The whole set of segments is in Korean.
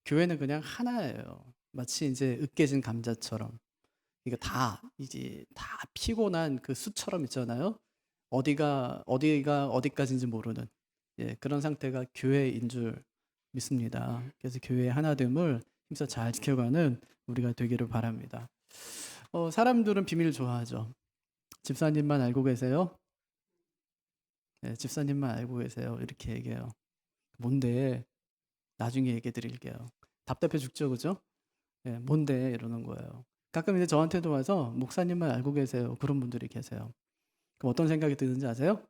교회는 그냥 하나예요. 마치 이제 으깨진 감자처럼. 이게 다 이제 다 피곤한 그 숯처럼 있잖아요. 어디가 어디까지인지 모르는 그런 상태가 교회인 줄 믿습니다. 그래서 교회의 하나됨을 힘써 잘 지켜가는 우리가 되기를 바랍니다. 사람들은 비밀 좋아하죠. 집사님만 알고 계세요? 네, 집사님만 알고 계세요. 이렇게 얘기해요. 뭔데? 나중에 얘기해 드릴게요. 답답해 죽죠, 그죠? 예, 뭔데? 이러는 거예요. 가끔 이제 저한테도 와서 목사님만 알고 계세요. 그런 분들이 계세요. 그럼 어떤 생각이 드는지 아세요?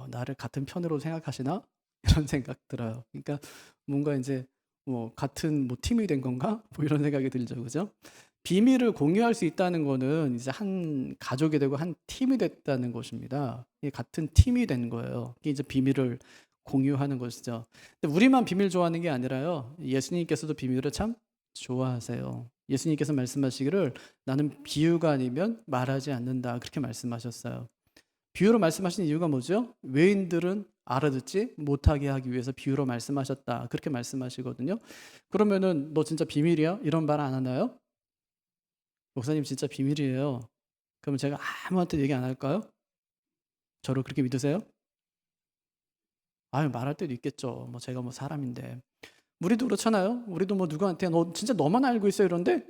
나를 같은 편으로 생각하시나? 이런 생각 들어요. 그러니까 뭔가 이제 뭐 같은 뭐 팀이 된 건가? 뭐 이런 생각이 들죠, 그죠? 비밀을 공유할 수 있다는 거는 이제 한 가족이 되고 한 팀이 됐다는 것입니다. 이게 같은 팀이 된 거예요. 이게 이제 비밀을 공유하는 것이죠. 근데 우리만 비밀 좋아하는 게 아니라요. 예수님께서도 비밀을 참 좋아하세요. 예수님께서 말씀하시기를 나는 비유가 아니면 말하지 않는다. 그렇게 말씀하셨어요. 비유로 말씀하신 이유가 뭐죠? 외인들은 알아듣지 못하게 하기 위해서 비유로 말씀하셨다. 그렇게 말씀하시거든요. 그러면은 너 진짜 비밀이야? 이런 말 안 하나요? 목사님 진짜 비밀이에요. 그러면 제가 아무한테 얘기 안 할까요? 저를 그렇게 믿으세요? 아유, 말할 때도 있겠죠. 뭐 제가 뭐 사람인데. 우리도 그렇잖아요. 우리도 뭐 누구한테 너 진짜 너만 알고 있어 이런데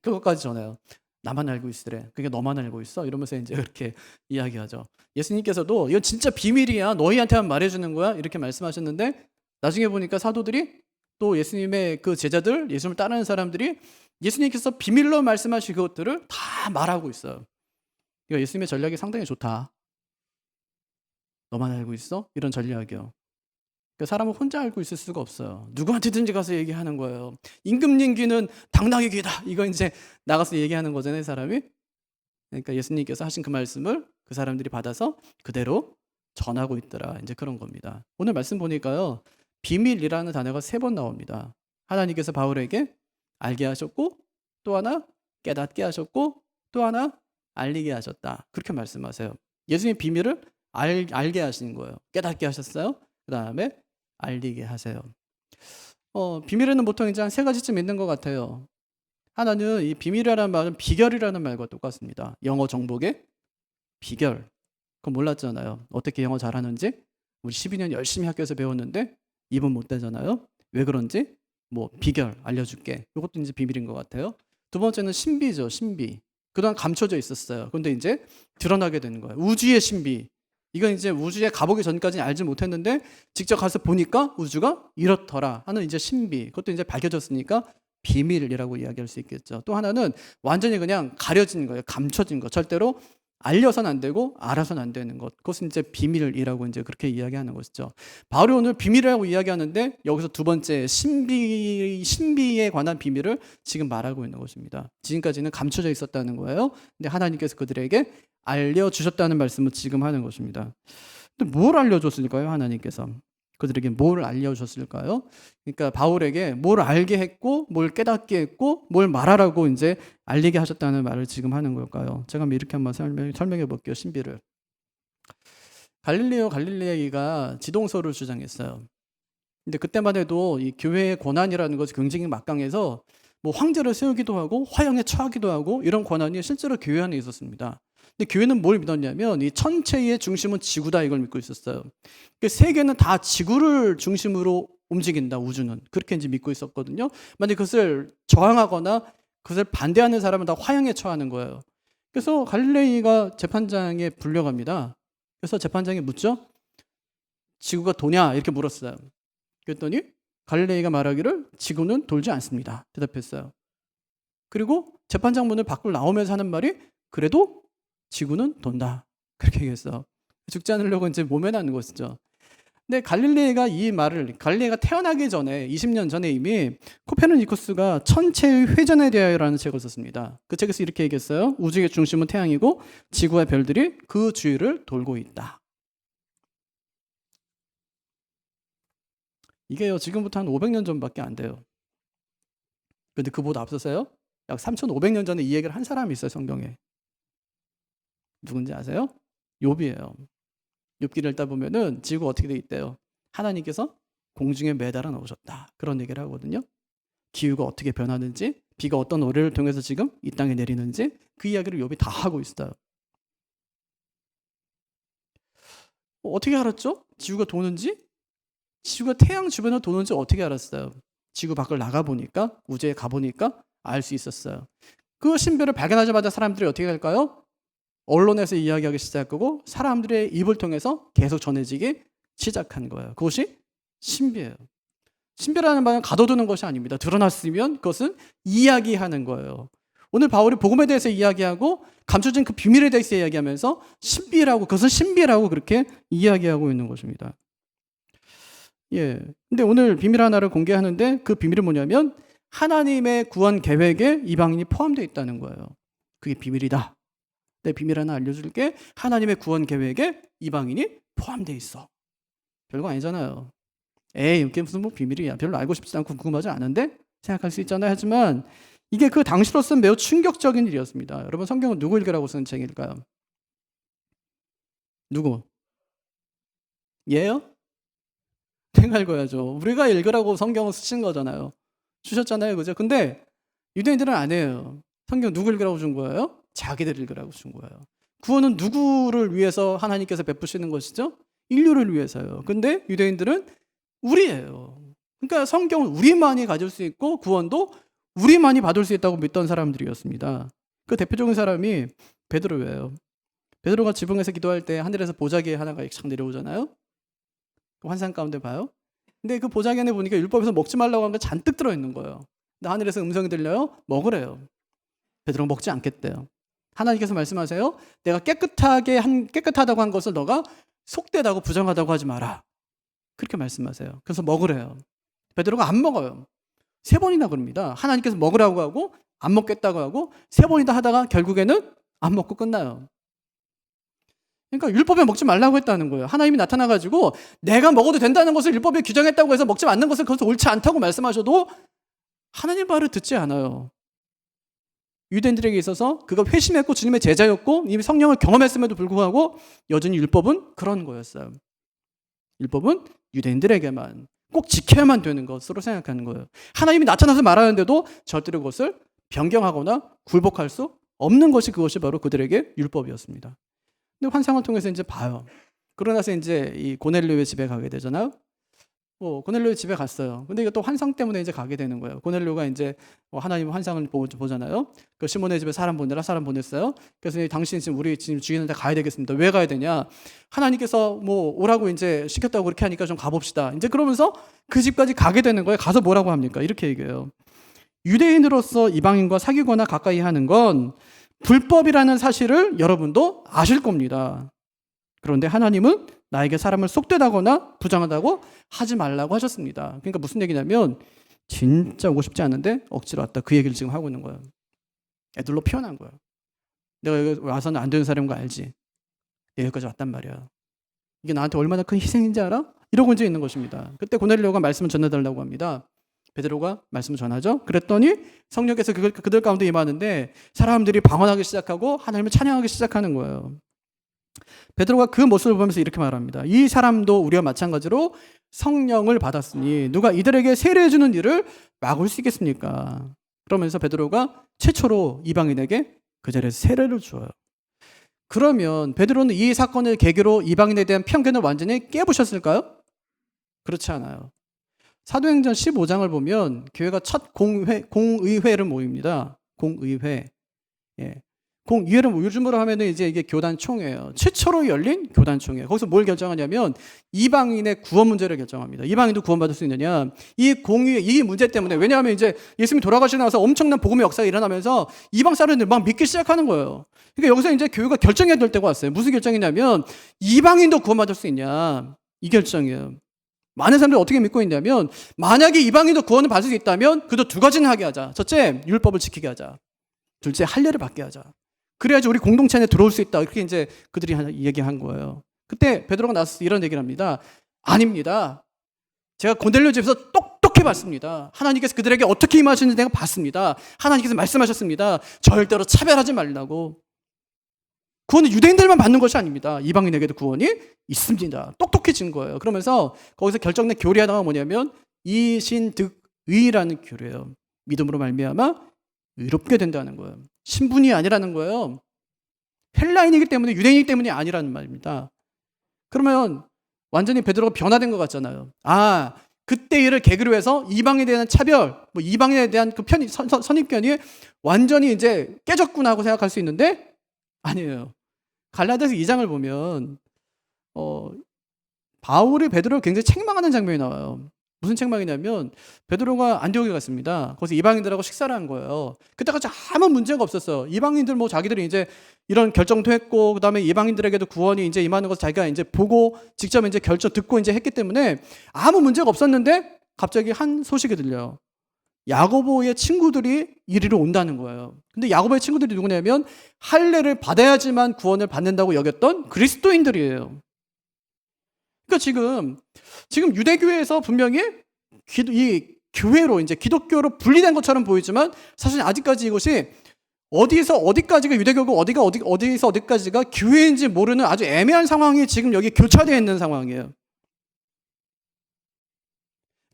그것까지 전해요. 나만 알고 있으래. 그게 너만 알고 있어? 이러면서 이제 그렇게 이야기하죠. 예수님께서도 이거 진짜 비밀이야. 너희한테만 말해주는 거야. 이렇게 말씀하셨는데 나중에 보니까 사도들이 또 예수님의 그 제자들, 예수님을 따르는 사람들이 예수님께서 비밀로 말씀하신 그것들을 다 말하고 있어요. 그러니까 예수님의 전략이 상당히 좋다. 너만 알고 있어? 이런 전략이요. 그러니까 사람은 혼자 알고 있을 수가 없어요. 누구한테든지 가서 얘기하는 거예요. 임금님 귀는 당나귀 귀다. 이거 이제 나가서 얘기하는 거잖아요, 사람이. 그러니까 예수님께서 하신 그 말씀을 그 사람들이 받아서 그대로 전하고 있더라. 이제 그런 겁니다. 오늘 말씀 보니까요. 비밀이라는 단어가 3번 나옵니다. 하나님께서 바울에게 알게 하셨고 또 하나 깨닫게 하셨고 또 하나 알리게 하셨다. 그렇게 말씀하세요. 예수님 비밀을 알게 하시는 거예요. 깨닫게 하셨어요. 그 다음에 알리게 하세요. 비밀에는 보통 이제 한 3가지쯤 있는 것 같아요. 하나는 이 비밀이라는 말은 비결이라는 말과 똑같습니다. 영어 정복의 비결. 그건 몰랐잖아요. 어떻게 영어 잘하는지. 우리 12년 열심히 학교에서 배웠는데 입은 못 대잖아요. 왜 그런지 뭐 비결 알려줄게. 이것도 이제 비밀인 것 같아요. 두 번째는 신비죠. 신비. 그동안 감춰져 있었어요. 그런데 이제 드러나게 되는 거예요. 우주의 신비. 이건 이제 우주에 가보기 전까지는 알지 못했는데 직접 가서 보니까 우주가 이렇더라 하는 이제 신비. 그것도 이제 밝혀졌으니까 비밀이라고 이야기할 수 있겠죠. 또 하나는 완전히 그냥 가려진 거예요. 감춰진 거. 절대로 알려서는 안 되고 알아서는 안 되는 것. 그것은 이제 비밀이라고 이제 그렇게 이야기하는 것이죠. 바울이 오늘 비밀이라고 이야기하는데 여기서 두 번째 신비에 관한 비밀을 지금 말하고 있는 것입니다. 지금까지는 감춰져 있었다는 거예요. 근데 하나님께서 그들에게 알려주셨다는 말씀을 지금 하는 것입니다. 근데 뭘 알려줬을까요? 하나님께서 그들에게 뭘 알려주셨을까요? 그러니까 바울에게 뭘 알게 했고 뭘 깨닫게 했고 뭘 말하라고 이제 알리게 하셨다는 말을 지금 하는 걸까요? 제가 이렇게 한번 설명해 볼게요. 신비를. 갈릴레이가 지동설을 주장했어요. 근데 그때만 해도 이 교회의 권한이라는 것이 굉장히 막강해서 뭐 황제를 세우기도 하고 화형에 처하기도 하고 이런 권한이 실제로 교회 안에 있었습니다. 근데 교회는 뭘 믿었냐면 이 천체의 중심은 지구다 이걸 믿고 있었어요. 세계는 다 지구를 중심으로 움직인다 우주는 그렇게 이제 믿고 있었거든요. 만약 그것을 저항하거나 그것을 반대하는 사람은 다 화형에 처하는 거예요. 그래서 갈릴레이가 재판장에 불려갑니다. 그래서 재판장이 묻죠. 지구가 도냐 이렇게 물었어요. 그랬더니 갈릴레이가 말하기를 지구는 돌지 않습니다. 대답했어요. 그리고 재판장 문을 밖으로 나오면서 하는 말이 그래도 지구는 돈다. 그렇게 얘기했어. 죽지 않으려고 이제 모면하는 것이죠. 근데 갈릴레이가 태어나기 전에 20년 전에 이미 코페르니쿠스가 천체의 회전에 대하여라는 책을 썼습니다. 그 책에서 이렇게 얘기했어요. 우주의 중심은 태양이고 지구와 별들이 그 주위를 돌고 있다. 이게요 지금부터 한 500년 전밖에 안 돼요. 그런데 그보다 앞서서요 약 3,500년 전에 이 얘기를 한 사람이 있어요 성경에. 누군지 아세요? 욥이에요. 욥기를 읽다 보면은 지구가 어떻게 돼 있대요. 하나님께서 공중에 매달아 놓으셨다. 그런 얘기를 하거든요. 기후가 어떻게 변하는지, 비가 어떤 노래를 통해서 지금 이 땅에 내리는지 그 이야기를 욥이 다 하고 있어요. 어떻게 알았죠? 지구가 도는지? 지구가 태양 주변을 도는지 어떻게 알았어요? 지구 밖을 나가보니까, 우주에 가보니까 알 수 있었어요. 그 신비를 발견하자마자 사람들이 어떻게 할까요? 언론에서 이야기하기 시작하고 사람들의 입을 통해서 계속 전해지기 시작한 거예요. 그것이 신비예요. 신비라는 말은 가둬두는 것이 아닙니다. 드러났으면 그것은 이야기하는 거예요. 오늘 바울이 복음에 대해서 이야기하고 감춰진 그 비밀에 대해서 이야기하면서 신비라고, 그것은 신비라고 그렇게 이야기하고 있는 것입니다. 예. 근데 오늘 비밀 하나를 공개하는데 그 비밀은 뭐냐면 하나님의 구원 계획에 이방인이 포함되어 있다는 거예요. 그게 비밀이다. 내 비밀 하나 알려줄게. 하나님의 구원 계획에 이방인이 포함되어 있어. 별거 아니잖아요. 에이, 이게 무슨 뭐 비밀이야. 별로 알고 싶지 않고 궁금하지 않은데 생각할 수 있잖아요. 하지만 이게 그 당시로서는 매우 충격적인 일이었습니다. 여러분 성경은 누구 읽으라고 쓴 책일까요? 누구? 얘요? 내가 읽어야죠. 우리가 읽으라고 성경을 쓰신 거잖아요. 주셨잖아요. 그죠? 근데 유대인들은 안 해요. 성경 누구 읽으라고 준 거예요? 자기들 읽으라고 준 거예요. 구원은 누구를 위해서 하나님께서 베푸시는 것이죠? 인류를 위해서요. 근데 유대인들은 우리예요. 그러니까 성경은 우리만이 가질 수 있고 구원도 우리만이 받을 수 있다고 믿던 사람들이었습니다. 그 대표적인 사람이 베드로예요. 베드로가 지붕에서 기도할 때 하늘에서 보자기 하나가 착 내려오잖아요. 그 환상 가운데 봐요. 근데 그 보자기 안에 보니까 율법에서 먹지 말라고 한 게 잔뜩 들어있는 거예요. 근데 하늘에서 음성이 들려요. 먹으래요. 베드로가 먹지 않겠대요. 하나님께서 말씀하세요. 내가 깨끗하다고 한 것을 너가 속되다고 부정하다고 하지 마라. 그렇게 말씀하세요. 그래서 먹으래요. 베드로가 안 먹어요. 3번이나 그럽니다. 하나님께서 먹으라고 하고 안 먹겠다고 하고 3번이나 하다가 결국에는 안 먹고 끝나요. 그러니까 율법에 먹지 말라고 했다는 거예요. 하나님이 나타나가지고 내가 먹어도 된다는 것을 율법에 규정했다고 해서 먹지 않는 것은 그것은 옳지 않다고 말씀하셔도 하나님 말을 듣지 않아요. 유대인들에게 있어서 그가 회심했고 주님의 제자였고 이미 성령을 경험했음에도 불구하고 여전히 율법은 그런 거였어요. 율법은 유대인들에게만 꼭 지켜야만 되는 것으로 생각하는 거예요. 하나님이 나타나서 말하는데도 절대로 그것을 변경하거나 굴복할 수 없는 것이 그것이 바로 그들에게 율법이었습니다. 근데 환상을 통해서 이제 봐요. 그러고 나서 이제 이 고넬료의 집에 가게 되잖아요. 고넬료의 집에 갔어요. 근데 이게 또 환상 때문에 이제 가게 되는 거예요. 고넬료가 이제 하나님 환상을 보잖아요. 그 시몬의 집에 사람 보냈어요. 그래서 당신 지금 우리 지금 죽이는데 가야 되겠습니다. 왜 가야 되냐? 하나님께서 뭐 오라고 이제 시켰다고 그렇게 하니까 좀 가봅시다. 이제 그러면서 그 집까지 가게 되는 거예요. 가서 뭐라고 합니까? 이렇게 얘기해요. 유대인으로서 이방인과 사귀거나 가까이 하는 건 불법이라는 사실을 여러분도 아실 겁니다. 그런데 하나님은 나에게 사람을 속되다거나 부정하다고 하지 말라고 하셨습니다. 그러니까 무슨 얘기냐면 진짜 오고 싶지 않은데 억지로 왔다. 그 얘기를 지금 하고 있는 거예요. 애들로 표현한 거예요. 내가 여기 와서는 안 되는 사람인 거 알지? 여기까지 왔단 말이야. 이게 나한테 얼마나 큰 희생인지 알아? 이러고 이제 있는 것입니다. 그때 고넬료가 말씀을 전해달라고 합니다. 베드로가 말씀을 전하죠. 그랬더니 성령께서 그들 가운데 임하는데 사람들이 방언하기 시작하고 하나님을 찬양하기 시작하는 거예요. 베드로가 그 모습을 보면서 이렇게 말합니다. 이 사람도 우리와 마찬가지로 성령을 받았으니 누가 이들에게 세례해 주는 일을 막을 수 있겠습니까? 그러면서 베드로가 최초로 이방인에게 그 자리에서 세례를 주어요. 그러면 베드로는 이 사건을 계기로 이방인에 대한 편견을 완전히 깨부셨을까요? 그렇지 않아요. 사도행전 15장을 보면 교회가 첫 공의회를 모입니다. 공의회. 예. 공의회를 요즘으로 하면은 이제 이게 교단총회예요. 최초로 열린 교단총회. 거기서 뭘 결정하냐면 이방인의 구원 문제를 결정합니다. 이방인도 구원받을 수 있느냐. 이 공의회, 이 문제 때문에 왜냐하면 이제 예수님이 돌아가시고 나서 엄청난 복음의 역사가 일어나면서 이방 사람들이 막 믿기 시작하는 거예요. 그러니까 여기서 이제 교회가 결정해야 될 때가 왔어요. 무슨 결정이냐면 이방인도 구원받을 수 있냐. 이 결정이에요. 많은 사람들이 어떻게 믿고 있냐면 만약에 이방인도 구원을 받을 수 있다면 그도 2가지는 하게 하자. 첫째, 율법을 지키게 하자. 둘째, 할례를 받게 하자. 그래야지 우리 공동체 안에 들어올 수 있다. 이렇게 이제 그들이 얘기한 거예요. 그때 베드로가 나서서 이런 얘기를 합니다. 아닙니다. 제가 고넬료 집에서 똑똑히 봤습니다. 하나님께서 그들에게 어떻게 임하시는지 내가 봤습니다. 하나님께서 말씀하셨습니다. 절대로 차별하지 말라고. 구원은 유대인들만 받는 것이 아닙니다. 이방인에게도 구원이 있습니다. 똑똑해진 거예요. 그러면서 거기서 결정된 교리 하나가 뭐냐면 이신득의라는 교리예요. 믿음으로 말미암아 의롭게 된다는 거예요. 신분이 아니라는 거예요. 헬라인이기 때문에, 유대인이기 때문이 아니라는 말입니다. 그러면 완전히 베드로가 변화된 것 같잖아요. 아, 그때 일을 계기로 해서 이방인에 대한 차별, 뭐 이방인에 대한 그 선입견이 완전히 이제 깨졌구나 하고 생각할 수 있는데 아니에요. 갈라디아서 2장을 보면 바울이 베드로를 굉장히 책망하는 장면이 나와요. 무슨 책망이냐면 베드로가 안디옥에 갔습니다. 거기서 이방인들하고 식사를 한 거예요. 그때까지 아무 문제가 없었어요. 이방인들 뭐 자기들이 이제 이런 결정도 했고 그다음에 이방인들에게도 구원이 이제 임하는 것을 자기가 이제 보고 직접 이제 결정 듣고 이제 했기 때문에 아무 문제가 없었는데 갑자기 한 소식이 들려요. 야고보의 친구들이 이리로 온다는 거예요. 근데 야고보의 친구들이 누구냐면 할례를 받아야지만 구원을 받는다고 여겼던 그리스도인들이에요. 그러니까 지금 유대교회에서 분명히 이 교회로 이제 기독교로 분리된 것처럼 보이지만 사실 아직까지 이것이 어디서 어디까지가 유대교고 어디서 어디까지가 교회인지 모르는 아주 애매한 상황이 지금 여기 교차되어 있는 상황이에요.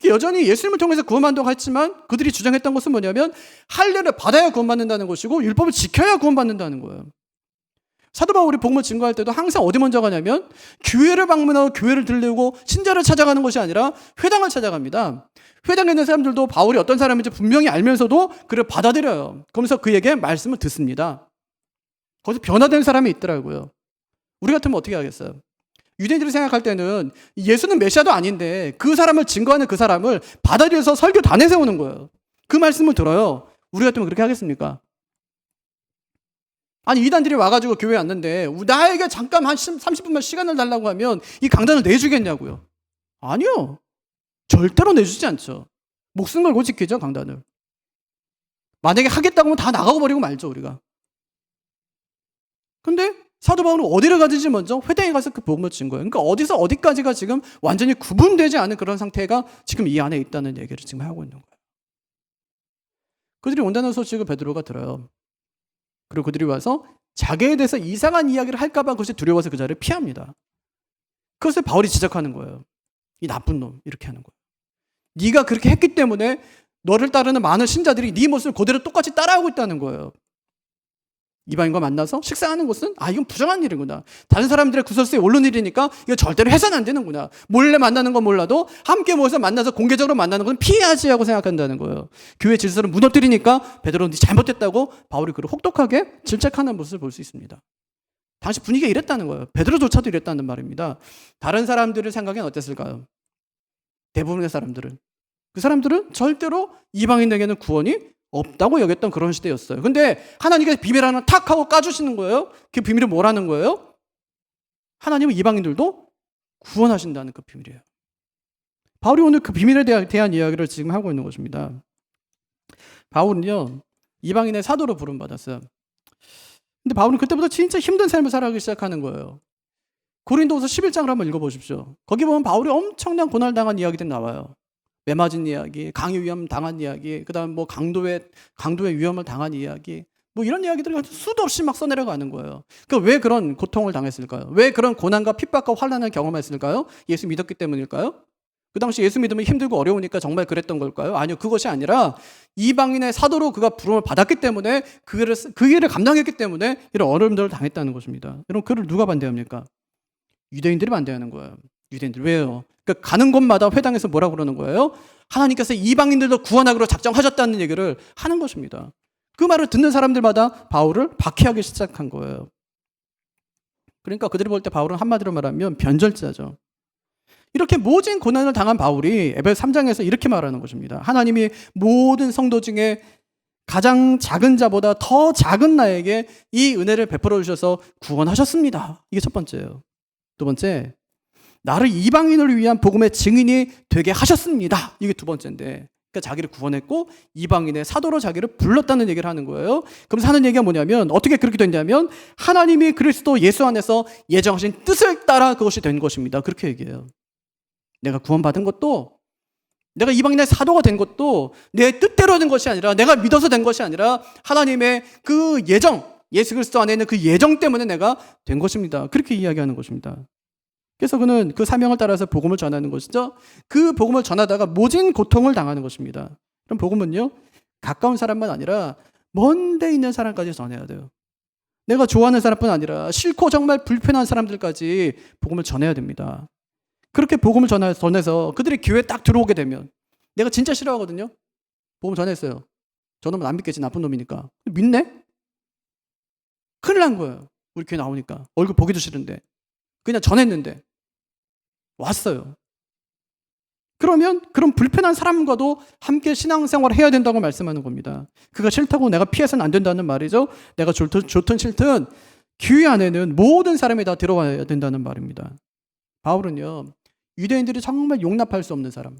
여전히 예수님을 통해서 구원받는다고 했지만 그들이 주장했던 것은 뭐냐면 할례를 받아야 구원받는다는 것이고 율법을 지켜야 구원받는다는 거예요. 사도 바울이 복음을 증거할 때도 항상 어디 먼저 가냐면 교회를 방문하고 교회를 들르고 신자를 찾아가는 것이 아니라 회당을 찾아갑니다. 회당에 있는 사람들도 바울이 어떤 사람인지 분명히 알면서도 그를 받아들여요. 그러면서 그에게 말씀을 듣습니다. 거기서 변화된 사람이 있더라고요. 우리 같으면 어떻게 하겠어요? 유대인들이 생각할 때는 예수는 메시아도 아닌데 그 사람을 증거하는 그 사람을 받아들여서 설교단에 세우는 거예요. 그 말씀을 들어요. 우리 같으면 그렇게 하겠습니까? 아니 이단들이 와가지고 교회에 왔는데 나에게 잠깐 한 30분만 시간을 달라고 하면 이 강단을 내주겠냐고요. 아니요. 절대로 내주지 않죠. 목숨 걸고 지키죠 강단을. 만약에 하겠다고 하면 다 나가고 버리고 말죠 우리가. 근데 사도 바울은 어디를 가든지 먼저 회당에 가서 그 복음을 준 거예요. 그러니까 어디서 어디까지가 지금 완전히 구분되지 않은 그런 상태가 지금 이 안에 있다는 얘기를 지금 하고 있는 거예요. 그들이 온다는 소식을 베드로가 들어요. 그리고 그들이 와서 자기에 대해서 이상한 이야기를 할까 봐 그것이 두려워서 그 자리를 피합니다. 그것을 바울이 지적하는 거예요. 이 나쁜 놈 이렇게 하는 거예요. 네가 그렇게 했기 때문에 너를 따르는 많은 신자들이 네 모습을 그대로 똑같이 따라하고 있다는 거예요. 이방인과 만나서 식사하는 것은 이건 부정한 일이구나. 다른 사람들의 구설수에 옳은 일이니까 이거 절대로 해서는 안 되는구나. 몰래 만나는 건 몰라도 함께 모여서 만나서 공개적으로 만나는 건 피해야지 하고 생각한다는 거예요. 교회 질서를 무너뜨리니까 베드로는 네 잘못됐다고 바울이 그를 혹독하게 질책하는 모습을 볼 수 있습니다. 당시 분위기가 이랬다는 거예요. 베드로조차도 이랬다는 말입니다. 다른 사람들의 생각엔 어땠을까요? 대부분의 사람들은. 그 사람들은 절대로 이방인에게는 구원이 없다고 여겼던 그런 시대였어요. 근데 하나님께서 비밀 하나 탁 하고 까주시는 거예요. 그 비밀이 뭐라는 거예요? 하나님은 이방인들도 구원하신다는 그 비밀이에요. 바울이 오늘 그 비밀에 대한 이야기를 지금 하고 있는 것입니다. 바울은요, 이방인의 사도로 부름받았어요. 근데 바울은 그때부터 진짜 힘든 삶을 살아가기 시작하는 거예요. 고린도후서 11장을 한번 읽어보십시오. 거기 보면 바울이 엄청난 고난을 당한 이야기들이 나와요. 매 맞은 이야기, 강의 위험 당한 이야기, 그다음 뭐 강도의 위험을 당한 이야기, 뭐 이런 이야기들이 수도 없이 막 써내려가는 거예요. 그러니까 왜 그런 고통을 당했을까요? 왜 그런 고난과 핍박과 환난을 경험했을까요? 예수 믿었기 때문일까요? 그 당시 예수 믿으면 힘들고 어려우니까 정말 그랬던 걸까요? 아니요, 그것이 아니라 이방인의 사도로 그가 부름을 받았기 때문에 그 일을 감당했기 때문에 이런 어려움들을 당했다는 것입니다. 여러분, 그를 누가 반대합니까? 유대인들이 반대하는 거예요. 유대인들. 왜요? 그러니까 가는 곳마다 회당에서 뭐라고 그러는 거예요? 하나님께서 이방인들도 구원하기로 작정하셨다는 얘기를 하는 것입니다. 그 말을 듣는 사람들마다 바울을 박해하기 시작한 거예요. 그러니까 그들이 볼 때 바울은 한마디로 말하면 변절자죠. 이렇게 모진 고난을 당한 바울이 에베소 3장에서 이렇게 말하는 것입니다. 하나님이 모든 성도 중에 가장 작은 자보다 더 작은 나에게 이 은혜를 베풀어 주셔서 구원하셨습니다. 이게 첫 번째예요. 두 번째, 나를 이방인을 위한 복음의 증인이 되게 하셨습니다. 이게 두 번째인데, 그러니까 자기를 구원했고 이방인의 사도로 자기를 불렀다는 얘기를 하는 거예요. 그러면서 하는 얘기가 뭐냐면, 어떻게 그렇게 됐냐면 하나님이 그리스도 예수 안에서 예정하신 뜻을 따라 그것이 된 것입니다. 그렇게 얘기해요. 내가 구원받은 것도, 내가 이방인의 사도가 된 것도 내 뜻대로 된 것이 아니라, 내가 믿어서 된 것이 아니라 하나님의 그 예수 그리스도 안에 있는 그 예정 때문에 내가 된 것입니다. 그렇게 이야기하는 것입니다. 그래서 그는 그 사명을 따라서 복음을 전하는 것이죠. 그 복음을 전하다가 모진 고통을 당하는 것입니다. 그럼 복음은요, 가까운 사람만 아니라 먼 데 있는 사람까지 전해야 돼요. 내가 좋아하는 사람뿐 아니라 싫고 정말 불편한 사람들까지 복음을 전해야 됩니다. 그렇게 복음을 전해서 그들이 교회에 딱 들어오게 되면, 내가 진짜 싫어하거든요. 복음 전했어요. 저놈은 안 믿겠지, 나쁜 놈이니까. 믿네? 큰일 난 거예요. 우리 교회 나오니까. 얼굴 보기도 싫은데. 그냥 전했는데. 왔어요. 그러면 그런 불편한 사람과도 함께 신앙생활을 해야 된다고 말씀하는 겁니다. 그가 싫다고 내가 피해서는 안 된다는 말이죠. 내가 좋든 싫든 교회 안에는 모든 사람이 다 들어와야 된다는 말입니다. 바울은요, 유대인들이 정말 용납할 수 없는 사람,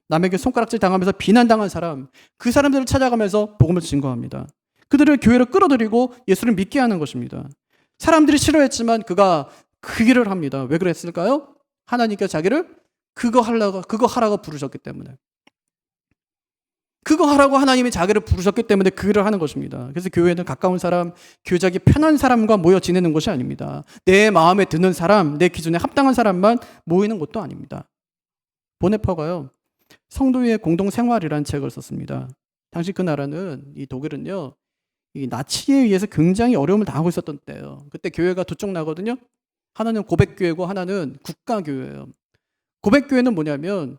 남에게 손가락질 당하면서 비난당한 사람, 그 사람들을 찾아가면서 복음을 증거합니다. 그들을 교회로 끌어들이고 예수를 믿게 하는 것입니다. 사람들이 싫어했지만 그가 그 길을 합니다. 왜 그랬을까요? 하나님께서 자기를 그거 하라고 부르셨기 때문에. 그거 하라고 하나님이 자기를 부르셨기 때문에 그 일을 하는 것입니다. 그래서 교회는 가까운 사람, 교제하기 편한 사람과 모여 지내는 것이 아닙니다. 내 마음에 드는 사람, 내 기준에 합당한 사람만 모이는 것도 아닙니다. 보네퍼가요, 성도의 공동생활이라는 책을 썼습니다. 당시 그 나라는, 이 독일은요, 이 나치에 의해서 굉장히 어려움을 당하고 있었던 때예요. 그때 교회가 두 쪽 나거든요. 하나는 고백교회고 하나는 국가교회예요. 고백교회는 뭐냐면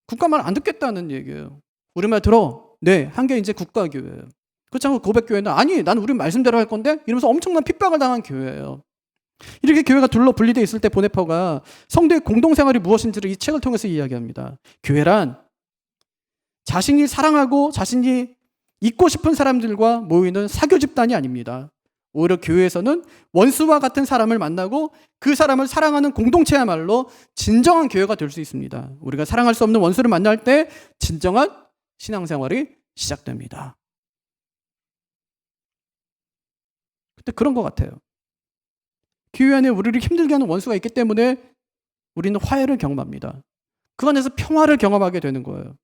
국가 말 안 듣겠다는 얘기예요. 우리 말 들어. 네, 한 게 이제 국가교회예요. 그렇지 않고 고백교회는 아니, 난 우리 말씀대로 할 건데 이러면서 엄청난 핍박을 당한 교회예요. 이렇게 교회가 둘로 분리되어 있을 때 보네퍼가 성도의 공동생활이 무엇인지를 이 책을 통해서 이야기합니다. 교회란 자신이 사랑하고 자신이 있고 싶은 사람들과 모이는 사교 집단이 아닙니다. 오히려 교회에서는 원수와 같은 사람을 만나고 그 사람을 사랑하는 공동체야말로 진정한 교회가 될 수 있습니다. 우리가 사랑할 수 없는 원수를 만날 때 진정한 신앙생활이 시작됩니다. 근데 그런 것 같아요. 교회 안에 우리를 힘들게 하는 원수가 있기 때문에 우리는 화해를 경험합니다. 그 안에서 평화를 경험하게 되는 거예요.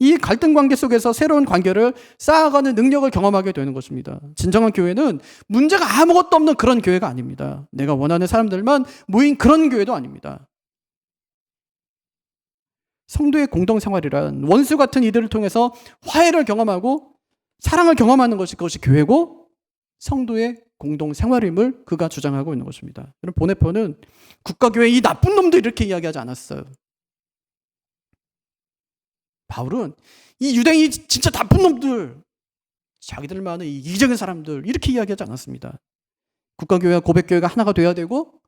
이 갈등 관계 속에서 새로운 관계를 쌓아가는 능력을 경험하게 되는 것입니다. 진정한 교회는 문제가 아무것도 없는 그런 교회가 아닙니다. 내가 원하는 사람들만 모인 그런 교회도 아닙니다. 성도의 공동생활이란 원수 같은 이들을 통해서 화해를 경험하고 사랑을 경험하는 것이 그것이 교회고 성도의 공동생활임을 그가 주장하고 있는 것입니다. 여러분, 보네퍼는 국가교회 이 나쁜 놈들 이렇게 이야기하지 않았어요. 바울은 이 유대인이 진짜 나쁜 놈들, 자기들만의 이기적인 사람들 이렇게 이야기하지 않았습니다. 국가교회와 고백교회가 하나가 돼야 되고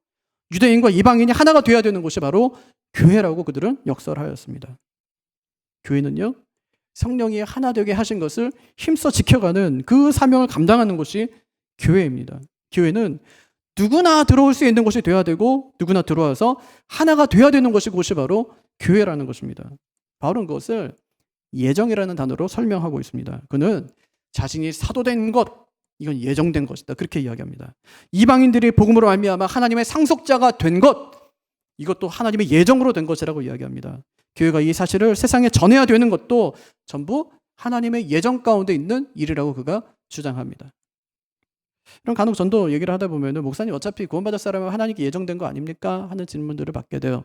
유대인과 이방인이 하나가 돼야 되는 곳이 바로 교회라고 그들은 역설하였습니다. 교회는요, 성령이 하나 되게 하신 것을 힘써 지켜가는 그 사명을 감당하는 것이 교회입니다. 교회는 누구나 들어올 수 있는 곳이 돼야 되고 누구나 들어와서 하나가 돼야 되는 것이 그것이 바로 교회라는 것입니다. 바울은 그것을 예정이라는 단어로 설명하고 있습니다. 그는 자신이 사도된 것, 이건 예정된 것이다, 그렇게 이야기합니다. 이방인들이 복음으로 말미암아 하나님의 상속자가 된 것, 이것도 하나님의 예정으로 된 것이라고 이야기합니다. 교회가 이 사실을 세상에 전해야 되는 것도 전부 하나님의 예정 가운데 있는 일이라고 그가 주장합니다. 그럼 간혹 전도 얘기를 하다 보면 목사님 어차피 구원받을 사람은 하나님께 예정된 거 아닙니까? 하는 질문들을 받게 돼요.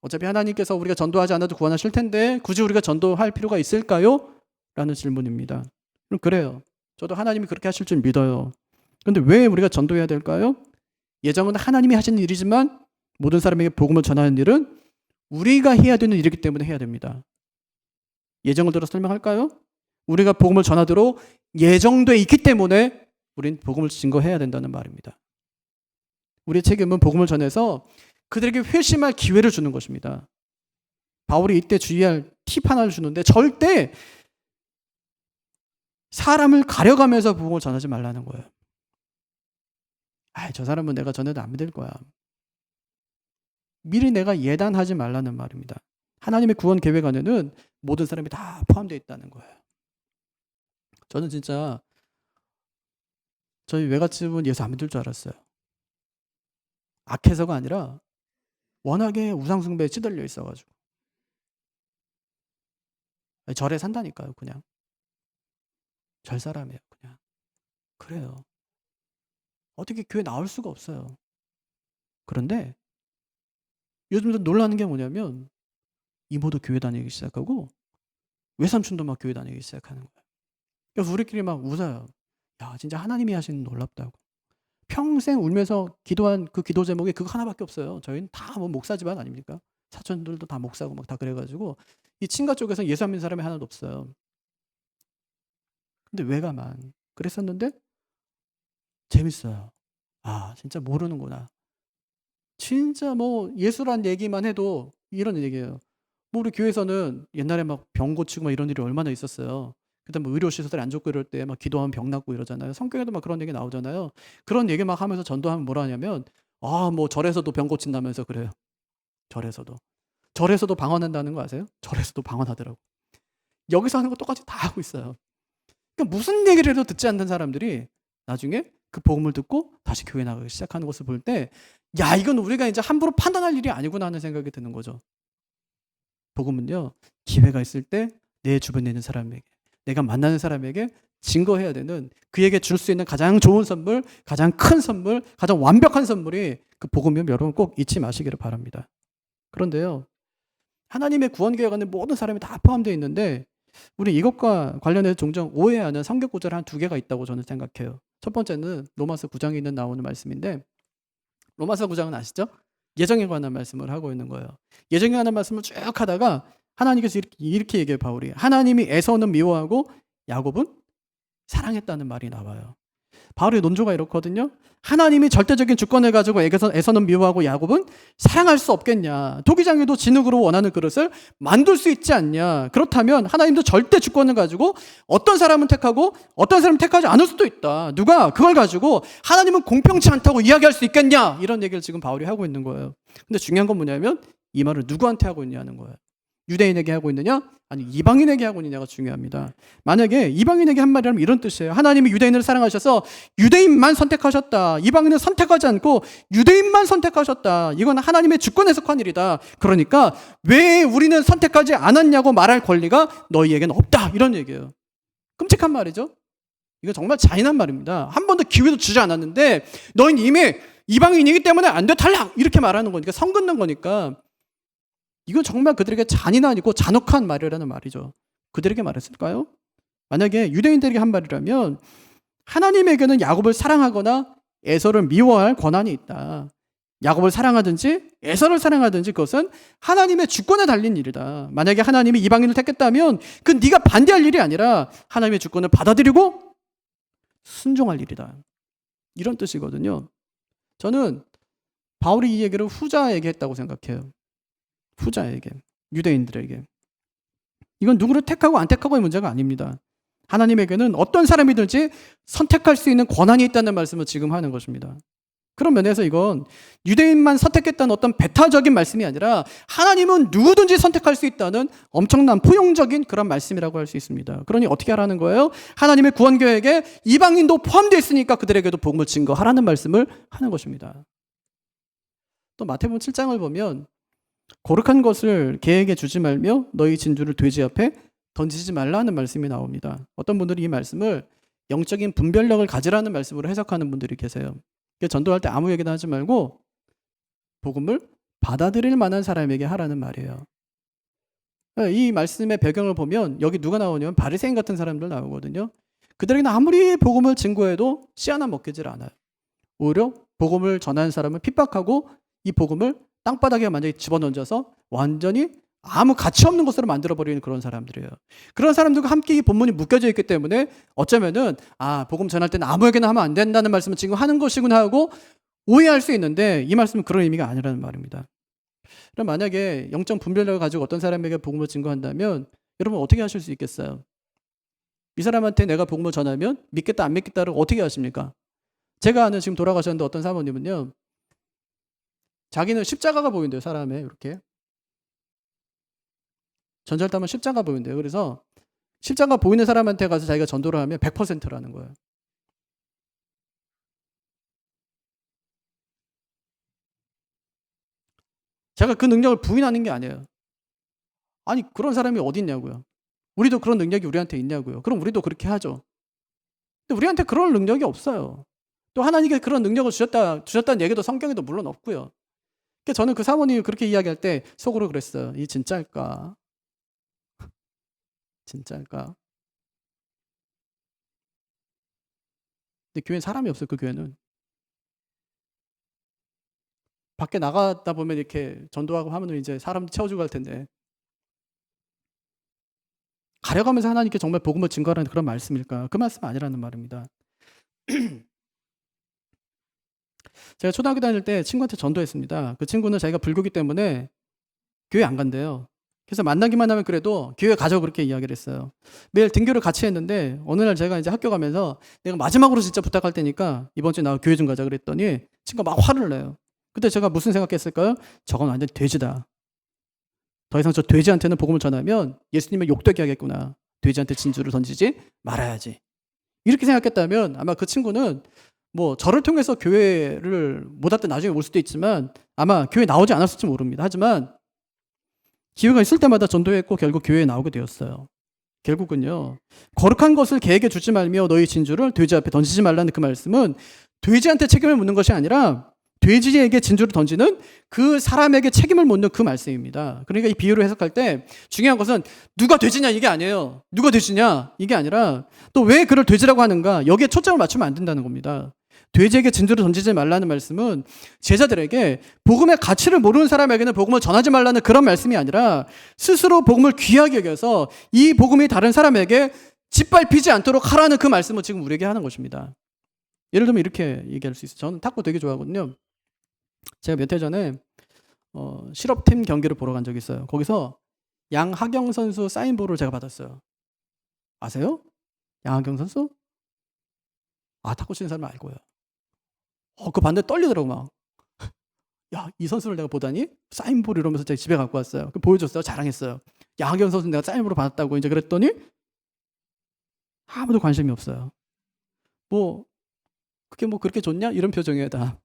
어차피 하나님께서 우리가 전도하지 않아도 구원하실 텐데 굳이 우리가 전도할 필요가 있을까요? 라는 질문입니다. 그럼 그래요. 저도 하나님이 그렇게 하실 줄 믿어요. 그런데 왜 우리가 전도해야 될까요? 예정은 하나님이 하시는 일이지만 모든 사람에게 복음을 전하는 일은 우리가 해야 되는 일이기 때문에 해야 됩니다. 예정을 들어 설명할까요? 우리가 복음을 전하도록 예정돼 있기 때문에 우린 복음을 증거해야 된다는 말입니다. 우리의 책임은 복음을 전해서 그들에게 회심할 기회를 주는 것입니다. 바울이 이때 주의할 팁 하나를 주는데 절대 사람을 가려가면서 복음을 전하지 말라는 거예요. 저 사람은 내가 전해도 안 믿을 거야. 미리 내가 예단하지 말라는 말입니다. 하나님의 구원 계획 안에는 모든 사람이 다 포함되어 있다는 거예요. 저는 진짜 저희 외갓집은 예수 안 믿을 줄 알았어요. 악해서가 아니라 워낙에 우상숭배에 찌들려 있어가지고. 절에 산다니까요, 그냥. 절 사람이에요, 그냥. 그래요. 어떻게 교회 나올 수가 없어요. 그런데 요즘 좀 놀라는 게 뭐냐면 이모도 교회 다니기 시작하고 외삼촌도 막 교회 다니기 시작하는 거예요. 그래서 우리끼리 막 웃어요. 야, 진짜 하나님이 하시는 놀랍다고. 평생 울면서 기도한 그 기도 제목이 그거 하나밖에 없어요. 저희는 다 뭐 목사 집안 아닙니까? 사촌들도 다 목사고 막 다 그래가지고 이 친가 쪽에서 예수 안 믿는 사람이 하나도 없어요. 근데 외가만 그랬었는데 재밌어요. 아, 진짜 모르는구나. 진짜 뭐 예수란 얘기만 해도 이런 얘기예요. 뭐 우리 교회에서는 옛날에 막 병 고치고 막 이런 일이 얼마나 있었어요. 그다음에 뭐 의료 시설이 안 좋고 이럴 때 막 기도하면 병 낫고 이러잖아요. 성경에도 막 그런 얘기 나오잖아요. 그런 얘기 막 하면서 전도하면 뭐라 하냐면 아, 뭐 절에서도 병 고친다면서 그래요. 절에서도. 절에서도 방언한다는 거 아세요? 절에서도 방언하더라고. 여기서 하는 거 똑같이 다 하고 있어요. 그러니까 무슨 얘기를 해도 듣지 않는 사람들이 나중에 그 복음을 듣고 다시 교회 나가기 시작하는 것을 볼 때, 야, 이건 우리가 이제 함부로 판단할 일이 아니구나 하는 생각이 드는 거죠. 복음은요, 기회가 있을 때 내 주변에 있는 사람에게, 내가 만나는 사람에게 증거해야 되는, 그에게 줄 수 있는 가장 좋은 선물, 가장 큰 선물, 가장 완벽한 선물이 그 복음이면 여러분 꼭 잊지 마시기를 바랍니다. 그런데요, 하나님의 구원 계획 안에 모든 사람이 다 포함되어 있는데 우리 이것과 관련해서 종종 오해하는 성경 구절 한 두 개가 있다고 저는 생각해요. 첫 번째는 로마서 9장에 있는 나오는 말씀인데, 로마서 9장은 아시죠? 예정에 관한 말씀을 하고 있는 거예요. 예정에 관한 말씀을 쭉 하다가 하나님께서 이렇게 얘기해요. 바울이 하나님이 에서는 미워하고 야곱은 사랑했다는 말이 나와요. 바울의 논조가 이렇거든요. 하나님이 절대적인 주권을 가지고 에서는 미워하고 야곱은 사랑할 수 없겠냐. 토기장에도 진흙으로 원하는 그릇을 만들 수 있지 않냐. 그렇다면 하나님도 절대 주권을 가지고 어떤 사람은 택하고 어떤 사람은 택하지 않을 수도 있다. 누가 그걸 가지고 하나님은 공평치 않다고 이야기할 수 있겠냐. 이런 얘기를 지금 바울이 하고 있는 거예요. 근데 중요한 건 뭐냐면 이 말을 누구한테 하고 있냐는 거예요. 유대인에게 하고 있느냐? 아니, 이방인에게 하고 있느냐가 중요합니다. 만약에 이방인에게 한 말이라면 이런 뜻이에요. 하나님이 유대인을 사랑하셔서 유대인만 선택하셨다. 이방인을 선택하지 않고 유대인만 선택하셨다. 이건 하나님의 주권에 속한 일이다. 그러니까 왜 우리는 선택하지 않았냐고 말할 권리가 너희에게는 없다. 이런 얘기예요. 끔찍한 말이죠. 이거 정말 잔인한 말입니다. 한 번도 기회도 주지 않았는데 너희는 이미 이방인이기 때문에 안 돼, 탈락! 이렇게 말하는 거니까, 성 긋는 거니까 이건 정말 그들에게 잔인하고 잔혹한 말이라는 말이죠. 그들에게 말했을까요? 만약에 유대인들에게 한 말이라면 하나님에게는 야곱을 사랑하거나 에서를 미워할 권한이 있다. 야곱을 사랑하든지 에서를 사랑하든지 그것은 하나님의 주권에 달린 일이다. 만약에 하나님이 이방인을 택했다면 그 네가 반대할 일이 아니라 하나님의 주권을 받아들이고 순종할 일이다. 이런 뜻이거든요. 저는 바울이 이 얘기를 후자에게 했다고 생각해요. 후자에게, 유대인들에게. 이건 누구를 택하고 안 택하고의 문제가 아닙니다. 하나님에게는 어떤 사람이든지 선택할 수 있는 권한이 있다는 말씀을 지금 하는 것입니다. 그런 면에서 이건 유대인만 선택했다는 어떤 배타적인 말씀이 아니라 하나님은 누구든지 선택할 수 있다는 엄청난 포용적인 그런 말씀이라고 할 수 있습니다. 그러니 어떻게 하라는 거예요? 하나님의 구원 계획에 이방인도 포함되어 있으니까 그들에게도 복음을 증거하라는 말씀을 하는 것입니다. 또 마태복음 7장을 보면 거룩한 것을 개에게 주지 말며 너희 진주를 돼지 앞에 던지지 말라는 말씀이 나옵니다. 어떤 분들이 이 말씀을 영적인 분별력을 가지라는 말씀으로 해석하는 분들이 계세요. 전도할 때 아무 얘기나 하지 말고 복음을 받아들일 만한 사람에게 하라는 말이에요. 이 말씀의 배경을 보면 여기 누가 나오냐면 바리새인 같은 사람들 나오거든요. 그들에게는 아무리 복음을 증거해도 씨 하나 먹히질 않아요. 오히려 복음을 전하는 사람을 핍박하고 이 복음을 땅바닥에 완전히 집어던져서 완전히 아무 가치 없는 것으로 만들어버리는 그런 사람들이에요. 그런 사람들과 함께 이 본문이 묶여져 있기 때문에 어쩌면은 복음 전할 때는 아무에게나 하면 안 된다는 말씀을 지금 하는 것이구나 하고 오해할 수 있는데 이 말씀은 그런 의미가 아니라는 말입니다. 그럼 만약에 영적 분별력을 가지고 어떤 사람에게 복음을 증거한다면 여러분 어떻게 하실 수 있겠어요? 이 사람한테 내가 복음을 전하면 믿겠다 안 믿겠다를 어떻게 하십니까? 제가 아는 지금 돌아가셨는데 어떤 사모님은요. 자기는 십자가가 보인대요. 사람에 이렇게. 전철 타면 십자가 보인대요. 그래서 십자가 보이는 사람한테 가서 자기가 전도를 하면 100%라는 거예요. 제가 그 능력을 부인하는 게 아니에요. 아니 그런 사람이 어디 있냐고요. 우리도 그런 능력이 우리한테 있냐고요. 그럼 우리도 그렇게 하죠. 근데 우리한테 그런 능력이 없어요. 또 하나님께 그런 능력을 주셨다는 얘기도 성경에도 물론 없고요. 그러니까 저는 그 사모님이 그렇게 이야기할 때 속으로 그랬어요. 이 진짜일까? 진짜일까? 근데 교회는 사람이 없어요. 그 교회는. 밖에 나가다 보면 이렇게 전도하고 하면 이제 사람 채워주고 할 텐데 가려가면서 하나님께 정말 복음을 증거하라는 그런 말씀일까? 그 말씀 아니라는 말입니다. 제가 초등학교 다닐 때 친구한테 전도했습니다. 그 친구는 자기가 불교기 때문에 교회 안 간대요. 그래서 만나기만 하면 그래도 교회 가자고 그렇게 이야기를 했어요. 매일 등교를 같이 했는데 어느 날 제가 이제 학교 가면서 내가 마지막으로 진짜 부탁할 테니까 이번 주에 나 교회 좀 가자 그랬더니 친구가 막 화를 내요. 그때 제가 무슨 생각했을까요? 저건 완전 돼지다. 더 이상 저 돼지한테는 복음을 전하면 예수님을 욕되게 하겠구나. 돼지한테 진주를 던지지 말아야지. 이렇게 생각했다면 아마 그 친구는 뭐 저를 통해서 교회를 못 왔다 나중에 올 수도 있지만 아마 교회 나오지 않았을지 모릅니다. 하지만 기회가 있을 때마다 전도했고 결국 교회에 나오게 되었어요. 결국은요. 거룩한 것을 개에게 주지 말며 너희 진주를 돼지 앞에 던지지 말라는 그 말씀은 돼지한테 책임을 묻는 것이 아니라 돼지에게 진주를 던지는 그 사람에게 책임을 묻는 그 말씀입니다. 그러니까 이 비유를 해석할 때 중요한 것은 누가 돼지냐 이게 아니에요. 누가 돼지냐 이게 아니라 또 왜 그를 돼지라고 하는가 여기에 초점을 맞추면 안 된다는 겁니다. 돼지에게 진주를 던지지 말라는 말씀은 제자들에게 복음의 가치를 모르는 사람에게는 복음을 전하지 말라는 그런 말씀이 아니라 스스로 복음을 귀하게 여겨서 이 복음이 다른 사람에게 짓밟히지 않도록 하라는 그 말씀을 지금 우리에게 하는 것입니다. 예를 들면 이렇게 얘기할 수 있어요. 저는 탁구 되게 좋아하거든요. 제가 몇 해 전에 실업팀 경기를 보러 간 적이 있어요. 거기서 양하경 선수 사인볼을 제가 받았어요. 아세요? 양하경 선수? 아, 탁구 치는 사람 알고요. 그 봤는데 떨리더라고 막. 야, 이 선수를 내가 보다니 사인볼 이러면서 제가 집에 갖고 왔어요. 보여줬어요. 자랑했어요. 양하경 선수 내가 사인볼을 받았다고 이제 그랬더니 아무도 관심이 없어요. 그게 그렇게 좋냐? 이런 표정이에요 다.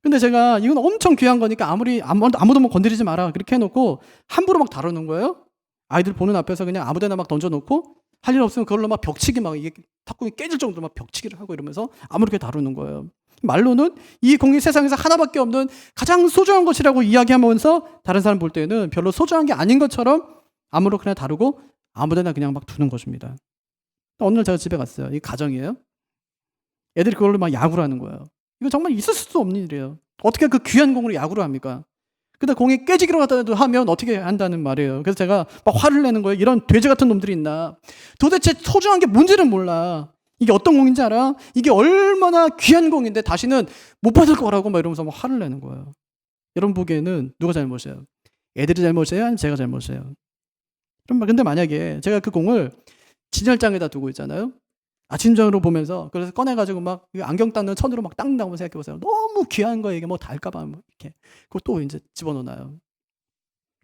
근데 제가 이건 엄청 귀한 거니까 아무도 뭐 건드리지 마라 그렇게 해놓고 함부로 막 다루는 거예요. 아이들 보는 앞에서 그냥 아무데나 막 던져놓고 할 일 없으면 그걸로 막 벽치기 막 이게 탁구공이 깨질 정도로 막 벽치기를 하고 이러면서 아무렇게 다루는 거예요. 말로는 이 공이 세상에서 하나밖에 없는 가장 소중한 것이라고 이야기하면서 다른 사람 볼 때는 별로 소중한 게 아닌 것처럼 아무렇게나 다루고 아무데나 그냥 막 두는 것입니다. 어느 날 제가 집에 갔어요. 이게 가정이에요. 애들이 그걸로 막 야구를 하는 거예요. 이거 정말 있을 수도 없는 일이에요. 어떻게 그 귀한 공으로 야구를 합니까? 근데 공이 깨지기로 하면 어떻게 한다는 말이에요. 그래서 제가 막 화를 내는 거예요. 이런 돼지 같은 놈들이 있나. 도대체 소중한 게 뭔지를 몰라. 이게 어떤 공인지 알아? 이게 얼마나 귀한 공인데 다시는 못 받을 거라고 막 이러면서 막 화를 내는 거예요. 여러분 보기에는 누가 잘못이에요? 애들이 잘못이에요? 아니면 제가 잘못이에요? 근데 만약에 제가 그 공을 진열장에다 두고 있잖아요. 아침정으로 보면서 그래서 꺼내가지고 막 안경 닦는 천으로 막 닦는다고 생각해보세요. 너무 귀한 거 이게 뭐 닳을까봐 뭐 이렇게 그것도 이제 집어넣어놔요.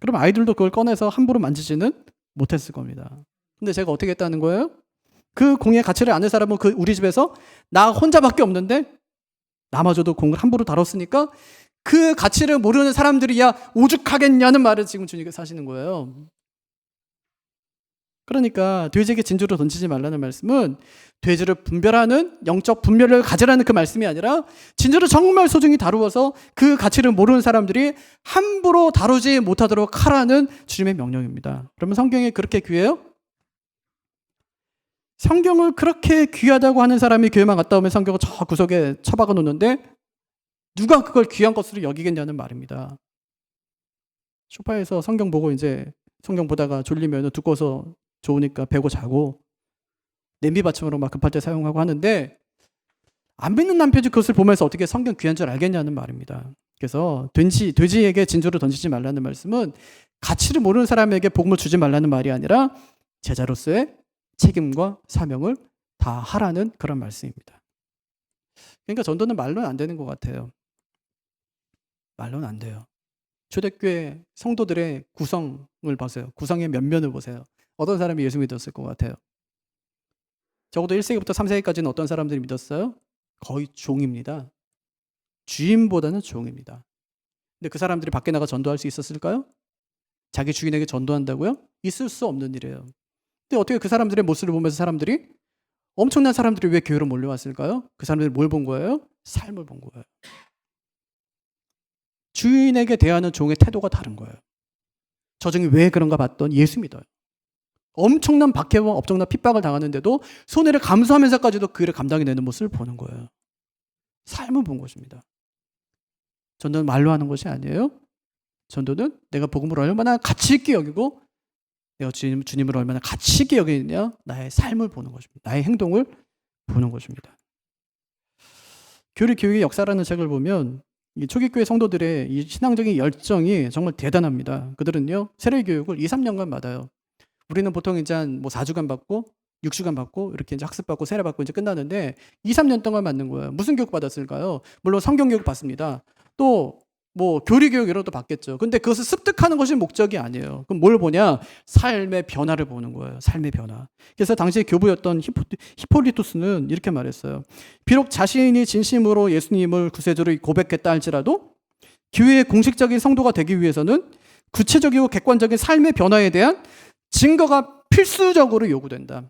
그럼 아이들도 그걸 꺼내서 함부로 만지지는 못했을 겁니다. 근데 제가 어떻게 했다는 거예요? 그 공의 가치를 아는 사람은 우리 집에서 나 혼자밖에 없는데 나마저도 공을 함부로 다뤘으니까 그 가치를 모르는 사람들이야 오죽하겠냐는 말을 지금 주님께서 하시는 거예요. 그러니까 돼지에게 진주를 던지지 말라는 말씀은 돼지를 분별하는 영적 분별을 가지라는 그 말씀이 아니라 진주를 정말 소중히 다루어서 그 가치를 모르는 사람들이 함부로 다루지 못하도록 하라는 주님의 명령입니다. 그러면 성경이 그렇게 귀해요? 성경을 그렇게 귀하다고 하는 사람이 교회만 갔다 오면 성경을 저 구석에 처박아 놓는데 누가 그걸 귀한 것으로 여기겠냐는 말입니다. 소파에서 성경 보고 이제 성경 보다가 졸리면 두꺼워서 좋으니까 베고 자고 냄비 받침으로 막 급할 때 사용하고 하는데 안 믿는 남편이 그것을 보면서 어떻게 성경 귀한 줄 알겠냐는 말입니다. 그래서 돼지에게 진주를 던지지 말라는 말씀은 가치를 모르는 사람에게 복음을 주지 말라는 말이 아니라 제자로서의 책임과 사명을 다 하라는 그런 말씀입니다. 그러니까 전도는 말로는 안 되는 것 같아요. 말로는 안 돼요. 초대교회 성도들의 구성을 보세요. 구성의 면면을 보세요. 어떤 사람이 예수 믿었을 것 같아요? 적어도 1세기부터 3세기까지는 어떤 사람들이 믿었어요? 거의 종입니다. 주인보다는 종입니다. 근데 그 사람들이 밖에 나가 전도할 수 있었을까요? 자기 주인에게 전도한다고요? 있을 수 없는 일이에요. 근데 어떻게 그 사람들의 모습을 보면서 사람들이 엄청난 사람들이 왜 교회로 몰려왔을까요? 그 사람들이 뭘 본 거예요? 삶을 본 거예요. 주인에게 대하는 종의 태도가 다른 거예요. 저 종이 왜 그런가 봤더니 예수 믿어요. 엄청난 박해와 엄청난 핍박을 당하는데도 손해를 감수하면서까지도 그 일을 감당해내는 모습을 보는 거예요. 삶을 본 것입니다. 전도는 말로 하는 것이 아니에요. 전도는 내가 복음을 얼마나 가치 있게 여기고 내가 주님을 얼마나 가치 있게 여기느냐, 나의 삶을 보는 것입니다. 나의 행동을 보는 것입니다. 교회의 역사라는 책을 보면 이 초기교회 성도들의 이 신앙적인 열정이 정말 대단합니다. 그들은요, 세례교육을 2-3년간 받아요. 우리는 보통 이제 한 4주간 받고 6주간 받고 이렇게 이제 학습받고 세례받고 이제 끝나는데 2-3년 동안 받는 거예요. 무슨 교육 받았을까요? 물론 성경 교육 받습니다. 또 교리 교육 이런 것도 받겠죠. 근데 그것을 습득하는 것이 목적이 아니에요. 그럼 뭘 보냐? 삶의 변화를 보는 거예요. 삶의 변화. 그래서 당시 교부였던 히폴리토스는 이렇게 말했어요. 비록 자신이 진심으로 예수님을 구세주로 고백했다 할지라도 교회의 공식적인 성도가 되기 위해서는 구체적이고 객관적인 삶의 변화에 대한 증거가 필수적으로 요구된다.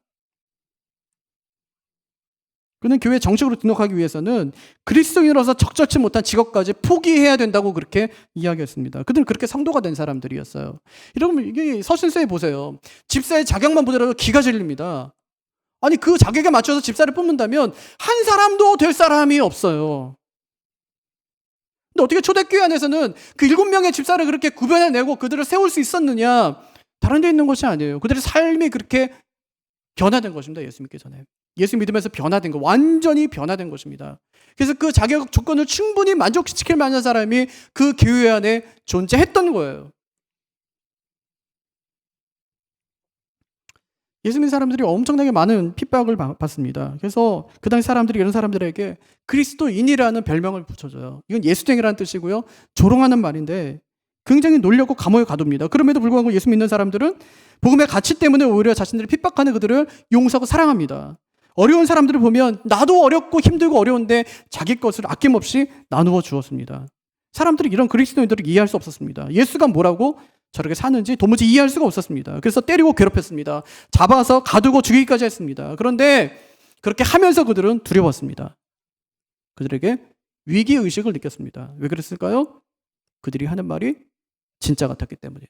그는 교회에 정식으로 등록하기 위해서는 그리스도인으로서 적절치 못한 직업까지 포기해야 된다고 그렇게 이야기했습니다. 그들은 그렇게 성도가 된 사람들이었어요. 여러분, 이게 서신서에 보세요. 집사의 자격만 보더라도 기가 질립니다. 아니, 그 자격에 맞춰서 집사를 뽑는다면 한 사람도 될 사람이 없어요. 근데 어떻게 초대교회 안에서는 그 7명의 집사를 그렇게 구별해내고 그들을 세울 수 있었느냐? 다른 데 있는 것이 아니에요. 그들의 삶이 그렇게 변화된 것입니다. 예수 믿기 전에. 예수 믿으면서 변화된 거, 완전히 변화된 것입니다. 그래서 그 자격 조건을 충분히 만족시킬 만한 사람이 그 교회 안에 존재했던 거예요. 예수 믿는 사람들이 엄청나게 많은 핍박을 받습니다. 그래서 그 당시 사람들이 이런 사람들에게 그리스도인이라는 별명을 붙여줘요. 이건 예수쟁이라는 뜻이고요. 조롱하는 말인데 굉장히 놀렸고 감옥에 가둡니다. 그럼에도 불구하고 예수 믿는 사람들은 복음의 가치 때문에 오히려 자신들이 핍박하는 그들을 용서하고 사랑합니다. 어려운 사람들을 보면 나도 어렵고 힘들고 어려운데 자기 것을 아낌없이 나누어 주었습니다. 사람들이 이런 그리스도인들을 이해할 수 없었습니다. 예수가 뭐라고 저렇게 사는지 도무지 이해할 수가 없었습니다. 그래서 때리고 괴롭혔습니다. 잡아서 가두고 죽이기까지 했습니다. 그런데 그렇게 하면서 그들은 두려웠습니다. 그들에게 위기의식을 느꼈습니다. 왜 그랬을까요? 그들이 하는 말이 진짜 같았기 때문에.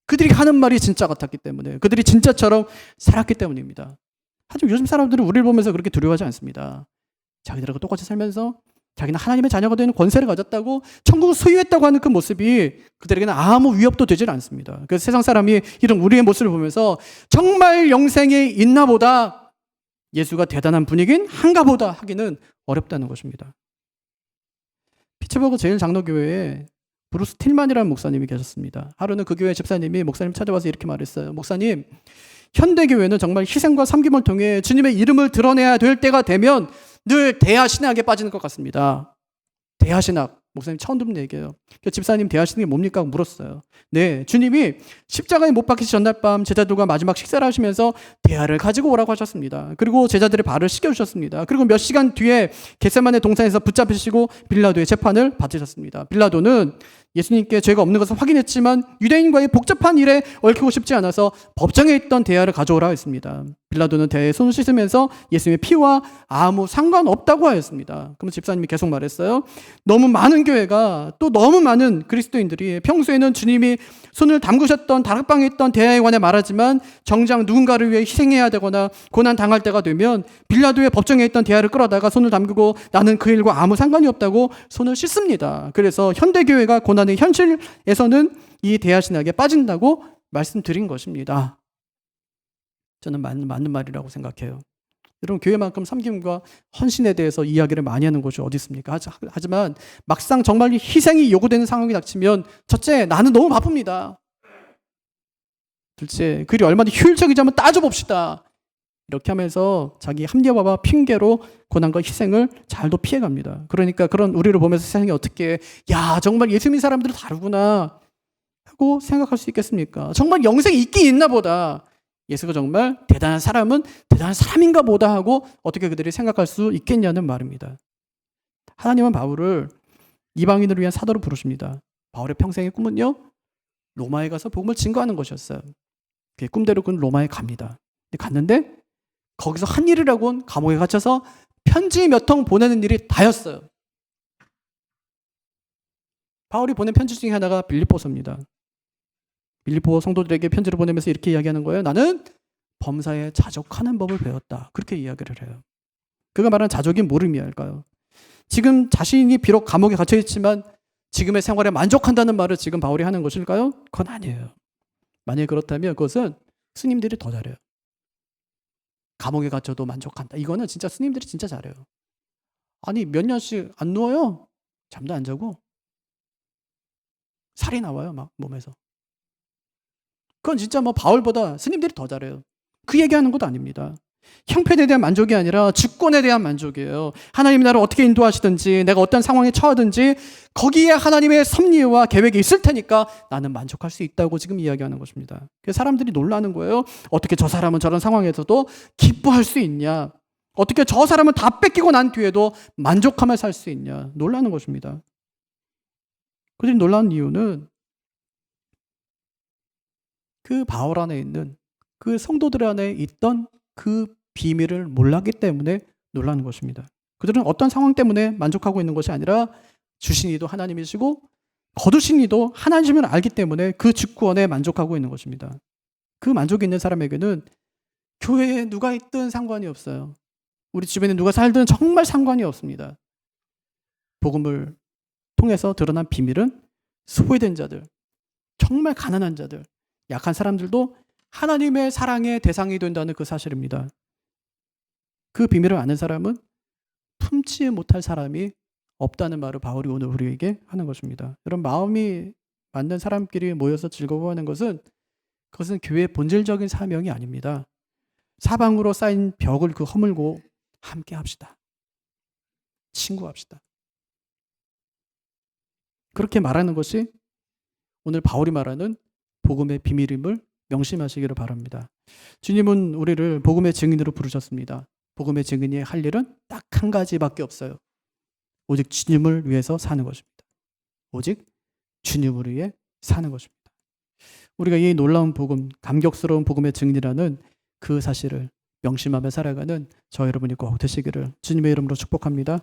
그들이 하는 말이 진짜 같았기 때문에. 그들이 진짜처럼 살았기 때문입니다. 하지만 요즘 사람들은 우리를 보면서 그렇게 두려워하지 않습니다. 자기들하고 똑같이 살면서 자기는 하나님의 자녀가 되는 권세를 가졌다고 천국을 소유했다고 하는 그 모습이 그들에게는 아무 위협도 되질 않습니다. 그래서 세상 사람이 이런 우리의 모습을 보면서 정말 영생이 있나 보다, 예수가 대단한 분이긴 한가 보다 하기는 어렵다는 것입니다. 피츠버그 제일장로교회에 브루스 틸만이라는 목사님이 계셨습니다. 하루는 그 교회 집사님이 목사님 찾아와서 이렇게 말했어요. 목사님, 현대교회는 정말 희생과 섬김을 통해 주님의 이름을 드러내야 될 때가 되면 늘 대하신학에 빠지는 것 같습니다. 대하신학. 목사님 처음 듣는 얘기예요. 집사님 대하신학이 뭡니까? 물었어요. 네, 주님이 십자가에 못 박히시 전날 밤 제자들과 마지막 식사를 하시면서 대하를 가지고 오라고 하셨습니다. 그리고 제자들의 발을 씻겨주셨습니다. 그리고 몇 시간 뒤에 겟세마네 동산에서 붙잡히시고 빌라도의 재판을 받으셨습니다. 빌라도는 예수님께 죄가 없는 것을 확인했지만 유대인과의 복잡한 일에 얽히고 싶지 않아서 법정에 있던 대하를 가져오라 했습니다. 빌라도는 대하에 손을 씻으면서 예수님의 피와 아무 상관없다고 하였습니다. 그러면 집사님이 계속 말했어요. 너무 많은 교회가, 또 너무 많은 그리스도인들이 평소에는 주님이 손을 담그셨던 다락방에 있던 대하에 관해 말하지만 정작 누군가를 위해 희생해야 되거나 고난 당할 때가 되면 빌라도의 법정에 있던 대하를 끌어다가 손을 담그고 나는 그 일과 아무 상관이 없다고 손을 씻습니다. 그래서 현대교회가 고난의 현실에서는 이 대하신학에 빠진다고 말씀드린 것입니다. 저는 맞는 말이라고 생각해요. 여러분, 교회만큼 섬김과 헌신에 대해서 이야기를 많이 하는 곳이 어디 있습니까? 하지만 막상 정말 희생이 요구되는 상황이 닥치면 첫째, 나는 너무 바쁩니다. 둘째, 그 일이 얼마나 효율적인지 한번 따져봅시다. 이렇게 하면서 자기 합리화와 핑계로 고난과 희생을 잘도 피해갑니다. 그러니까 그런 우리를 보면서 세상이 어떻게, 야, 정말 예수 믿는 사람들은 다르구나 하고 생각할 수 있겠습니까? 정말 영생이 있긴 있나 보다. 예수가 정말 대단한 사람은 대단한 사람인가 보다 하고 어떻게 그들이 생각할 수 있겠냐는 말입니다. 하나님은 바울을 이방인을 위한 사도로 부르십니다. 바울의 평생의 꿈은요, 로마에 가서 복음을 증거하는 것이었어요. 그 꿈대로 그는 로마에 갑니다. 근데 갔는데 거기서 한 일이라고는 감옥에 갇혀서 편지 몇 통 보내는 일이 다였어요. 바울이 보낸 편지 중에 하나가 빌립보서입니다. 빌립보 성도들에게 편지를 보내면서 이렇게 이야기하는 거예요. 나는 범사에 자족하는 법을 배웠다. 그렇게 이야기를 해요. 그가 말하는 자족이 뭘 의미할까요? 지금 자신이 비록 감옥에 갇혀 있지만 지금의 생활에 만족한다는 말을 지금 바울이 하는 것일까요? 그건 아니에요. 만약에 그렇다면 그것은 스님들이 더 잘해요. 감옥에 갇혀도 만족한다. 이거는 진짜 스님들이 진짜 잘해요. 아니 몇 년씩 안 누워요. 잠도 안 자고 살이 나와요 막 몸에서. 그건 진짜 뭐 바울보다 스님들이 더 잘해요. 그 얘기하는 것도 아닙니다. 형편에 대한 만족이 아니라 주권에 대한 만족이에요. 하나님이 나를 어떻게 인도하시든지 내가 어떤 상황에 처하든지 거기에 하나님의 섭리와 계획이 있을 테니까 나는 만족할 수 있다고 지금 이야기하는 것입니다. 그래서 사람들이 놀라는 거예요. 어떻게 저 사람은 저런 상황에서도 기뻐할 수 있냐? 어떻게 저 사람은 다 뺏기고 난 뒤에도 만족하며 살 수 있냐? 놀라는 것입니다. 그들이 놀라는 이유는 그 바울 안에 있는 그 성도들 안에 있던 그 비밀을 몰랐기 때문에 놀라는 것입니다. 그들은 어떤 상황 때문에 만족하고 있는 것이 아니라 주신 이도 하나님이시고 거두신 이도 하나님을 알기 때문에 그 주권에 만족하고 있는 것입니다. 그 만족이 있는 사람에게는 교회에 누가 있든 상관이 없어요. 우리 주변에 누가 살든 정말 상관이 없습니다. 복음을 통해서 드러난 비밀은 소외된 자들, 정말 가난한 자들, 약한 사람들도 하나님의 사랑의 대상이 된다는 그 사실입니다. 그 비밀을 아는 사람은 품지 못할 사람이 없다는 말을 바울이 오늘 우리에게 하는 것입니다. 여러분 마음이 맞는 사람끼리 모여서 즐거워하는 것은 그것은 교회의 본질적인 사명이 아닙니다. 사방으로 쌓인 벽을 허물고 함께 합시다. 친구합시다. 그렇게 말하는 것이 오늘 바울이 말하는 복음의 비밀임을 명심하시기를 바랍니다. 주님은 우리를 복음의 증인으로 부르셨습니다. 복음의 증인이 할 일은 딱 한 가지밖에 없어요. 오직 주님을 위해서 사는 것입니다. 오직 주님을 위해 사는 것입니다. 우리가 이 놀라운 복음, 감격스러운 복음의 증인이라는 그 사실을 명심하며 살아가는 저 여러분이 꼭 되시기를 주님의 이름으로 축복합니다.